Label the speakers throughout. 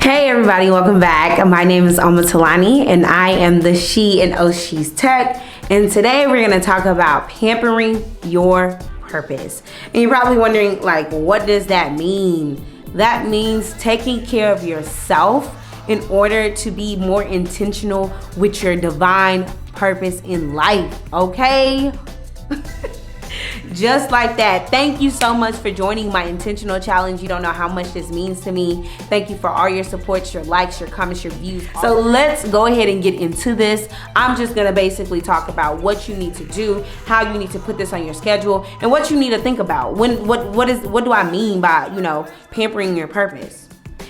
Speaker 1: Hey everybody, welcome back. My name is Talani and I am the She and She's Tech. And today we're going to talk about pampering your purpose. And you're probably wondering, like, what does that mean? That means taking care of yourself in order to be more intentional with your divine purpose in life, okay? Just like that. Thank you so much for joining my intentional challenge. You don't know how much this means to me. Thank you for all your support, your likes, your comments, your views. So let's go ahead and get into this. I'm just gonna basically talk about what you need to do, how you need to put this on your schedule, and what you need to think about. What do I mean by, pampering your purpose?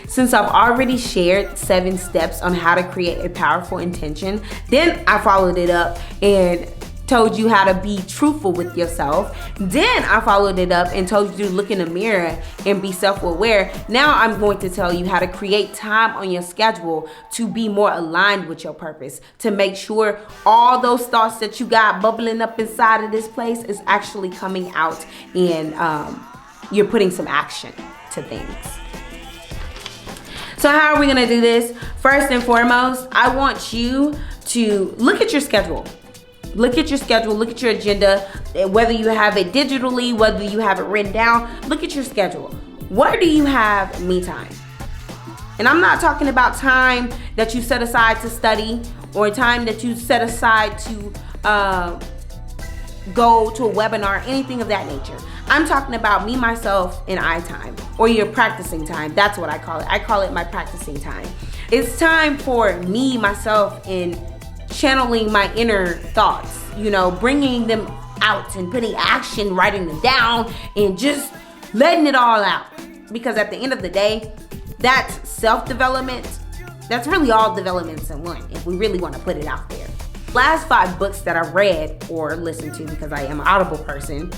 Speaker 1: Since I've already shared 7 steps on how to create a powerful intention, then I followed it up and told you how to be truthful with yourself. Then I followed it up and told you to look in the mirror and be self-aware. Now I'm going to tell you how to create time on your schedule to be more aligned with your purpose, to make sure all those thoughts that you got bubbling up inside of this place is actually coming out, and you're putting some action to things. So how are we gonna do this? First and foremost, I want you to look at your schedule. Look at your schedule, look at your agenda, whether you have it digitally, whether you have it written down. Look at your schedule. Where do you have me time? And I'm not talking about time that you set aside to study or time that you set aside to go to a webinar, anything of that nature. I'm talking about me, myself, and I time, or your practicing time. That's what I call it. I call it my practicing time. It's time for me, myself, and channeling my inner thoughts, bringing them out and putting action, writing them down, and just letting it all out. Because at the end of the day, that's self-development. That's really all developments in one, if we really want to put it out there. Last 5 books that I read or listened to, because I am an Audible person,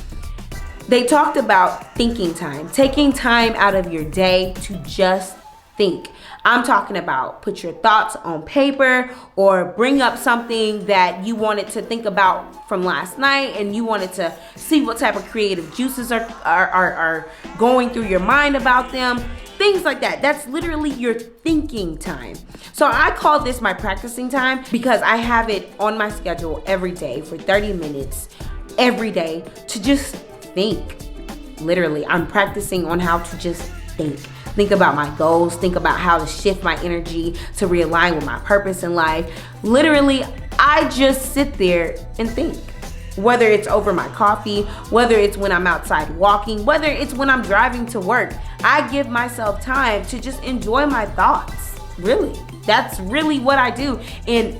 Speaker 1: they talked about thinking time, taking time out of your day to just think. I'm talking about put your thoughts on paper or bring up something that you wanted to think about from last night and you wanted to see what type of creative juices are going through your mind about them. Things like that. That's literally your thinking time. So I call this my practicing time because I have it on my schedule every day for 30 minutes every day to just think. Literally, I'm practicing on how to just think. Think about my goals, think about how to shift my energy to realign with my purpose in life. Literally, I just sit there and think. Whether it's over my coffee, whether it's when I'm outside walking, whether it's when I'm driving to work, I give myself time to just enjoy my thoughts. Really, that's really what I do. And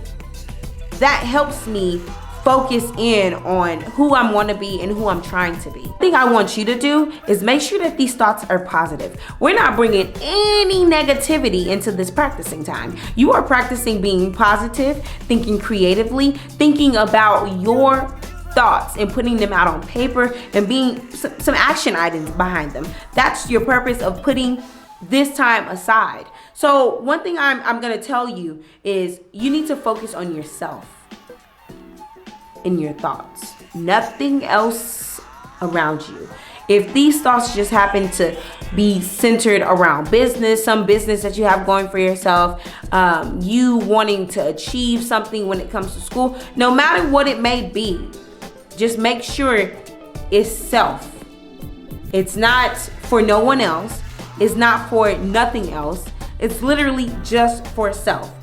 Speaker 1: that helps me focus in on who I want to be and who I'm trying to be. The thing I want you to do is make sure that these thoughts are positive. We're not bringing any negativity into this practicing time. You are practicing being positive, thinking creatively, thinking about your thoughts and putting them out on paper and being some action items behind them. That's your purpose of putting this time aside. So one thing I'm going to tell you is you need to focus on yourself. In your thoughts, nothing else around you. If these thoughts just happen to be centered around business, some business that you have going for yourself, you wanting to achieve something when it comes to school, no matter what it may be, just make sure it's self. It's not for no one else. It's not for nothing else. It's literally just for self.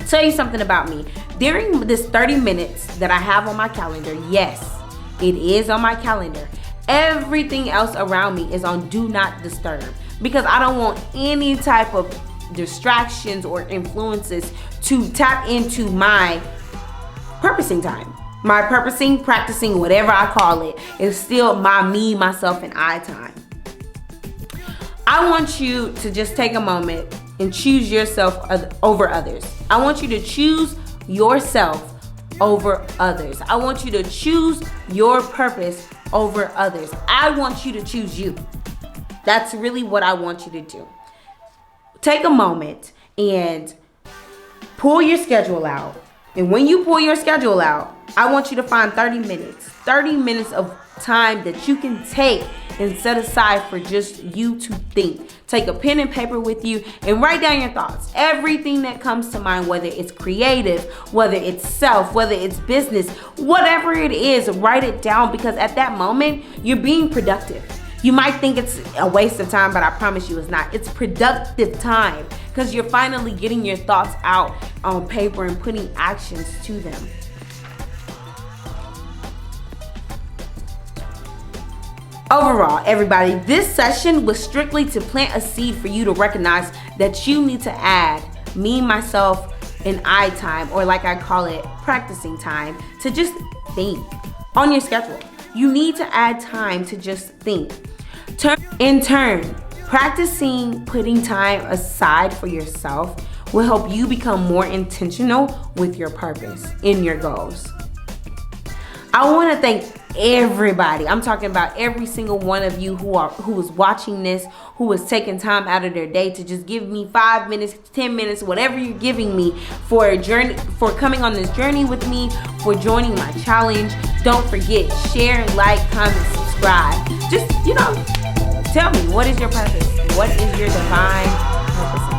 Speaker 1: Tell you something about me. During this 30 minutes that I have on my calendar, yes, it is on my calendar. Everything else around me is on do not disturb because I don't want any type of distractions or influences to tap into my purposing time. My purposing, practicing, whatever I call it, is still my me, myself, and I time. I want you to just take a moment and choose yourself over others. I want you to choose yourself over others. I want you to choose your purpose over others. I want you to choose you. That's really what I want you to do. Take a moment and pull your schedule out. And when you pull your schedule out, I want you to find 30 minutes of time that you can take and set aside for just you to think, take a pen and paper with you and write down your thoughts. Everything that comes to mind, whether it's creative, whether it's self, whether it's business, whatever it is, write it down, because at that moment, you're being productive. You might think it's a waste of time, but I promise you it's not. It's productive time because you're finally getting your thoughts out on paper and putting actions to them. Overall, everybody, this session was strictly to plant a seed for you to recognize that you need to add me, myself, and I time, or like I call it, practicing time, to just think on your schedule. You need to add time to just think. In turn, practicing putting time aside for yourself will help you become more intentional with your purpose and your goals. I want to thank everybody. I'm talking about every single one of you who is watching this, who is taking time out of their day to just give me 5 minutes, 10 minutes, whatever you're giving me for a journey, for coming on this journey with me, for joining my challenge. Don't forget, share, like, comment, subscribe. Just, tell me, what is your purpose? What is your divine purpose?